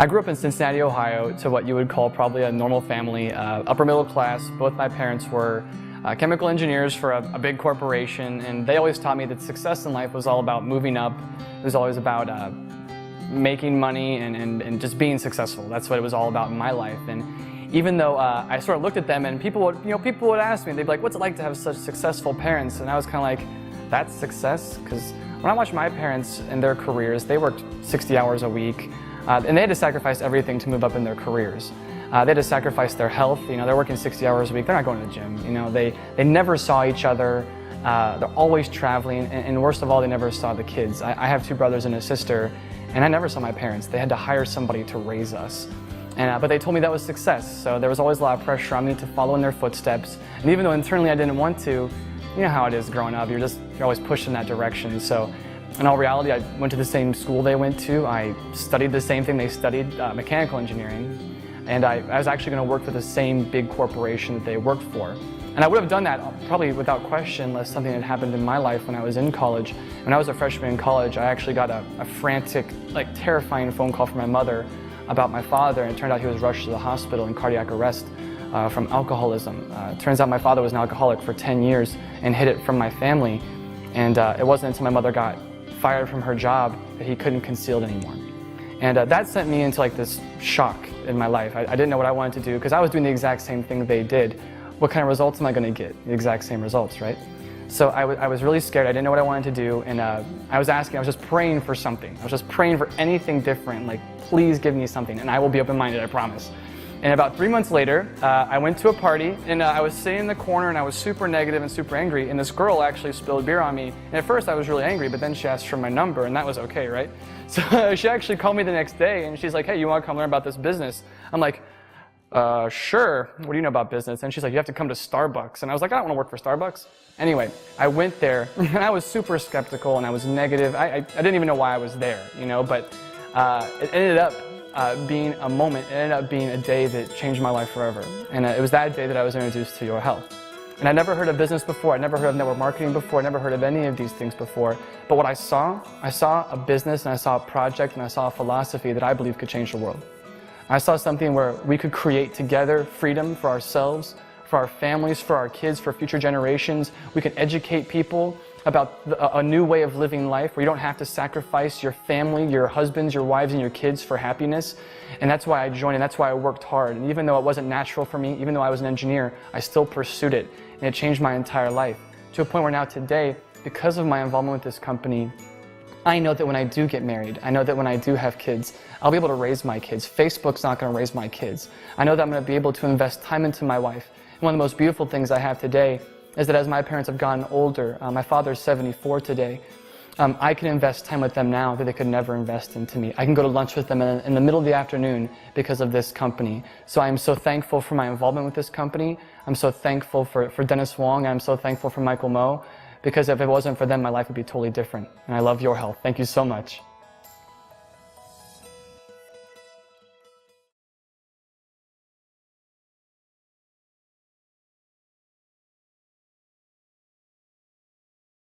I grew up in Cincinnati, Ohio, to what you would call probably a normal family, upper middle class. Both my parents were chemical engineers for a big corporation, and they always taught me that success in life was all about moving up. It was always about making money and just being successful. That's what it was all about in my life. And even though I sort of looked at them, and people would ask me, they'd be like, "What's it like to have such successful parents?" And I was kind of like, "That's success?" Because when I watched my parents in their careers, they worked 60 hours a week. And they had to sacrifice everything to move up in their careers. They had to sacrifice their health. They're working 60 hours a week. They're not going to the gym. They never saw each other. They're always traveling. And worst of all, they never saw the kids. I have two brothers and a sister, and I never saw my parents. They had to hire somebody to raise us. But they told me that was success. So there was always a lot of pressure on me to follow in their footsteps. And even though internally I didn't want to, you know how it is growing up. You're always pushed in that direction. So in all reality, I went to the same school they went to. I studied the same thing they studied, mechanical engineering. And I was actually going to work for the same big corporation that they worked for. And I would have done that probably without question unless something had happened in my life when I was in college. When I was a freshman in college, I actually got a frantic, terrifying phone call from my mother about my father, and it turned out he was rushed to the hospital in cardiac arrest from alcoholism. It turns out my father was an alcoholic for 10 years and hid it from my family. And it wasn't until my mother got fired from her job that he couldn't conceal it anymore. And that sent me into this shock in my life. I didn't know what I wanted to do because I was doing the exact same thing they did. What kind of results am I going to get? The exact same results, right? So I was really scared. I didn't know what I wanted to do, and I was just praying for something. I was just praying for anything different, please give me something, and I will be open-minded, I promise. And about 3 months later, I went to a party, and I was sitting in the corner, and I was super negative and super angry, and this girl actually spilled beer on me. And at first I was really angry, but then she asked for my number, and that was okay, right? So she actually called me the next day, and she's like, "Hey, you want to come learn about this business?" I'm like, sure. What do you know about business? And she's like, "You have to come to Starbucks." And I was like, "I don't want to work for Starbucks." Anyway, I went there, and I was super skeptical, and I was negative. I didn't even know why I was there, but it ended up being a moment. It ended up being a day that changed my life forever. And it was that day that I was introduced to YOR Health. And I never heard of business before. I never heard of network marketing before. I never heard of any of these things before. But what I saw a business, and I saw a project, and I saw a philosophy that I believe could change the world. I saw something where we could create together freedom for ourselves, for our families, for our kids, for future generations. We can educate people about a new way of living life where you don't have to sacrifice your family, your husbands, your wives, and your kids for happiness. And that's why I joined, and that's why I worked hard. And even though it wasn't natural for me, even though I was an engineer, I still pursued it. And it changed my entire life to a point where now today, because of my involvement with this company, I know that when I do get married, I know that when I do have kids, I'll be able to raise my kids. Facebook's not going to raise my kids. I know that I'm going to be able to invest time into my wife. And one of the most beautiful things I have today is that as my parents have gotten older, my father's 74 today, I can invest time with them now that they could never invest into me. I can go to lunch with them in the middle of the afternoon because of this company. So I am so thankful for my involvement with this company. I'm so thankful for Dennis Wong, and I'm so thankful for Michael Moe, because if it wasn't for them, my life would be totally different. And I love YOR Health. Thank you so much.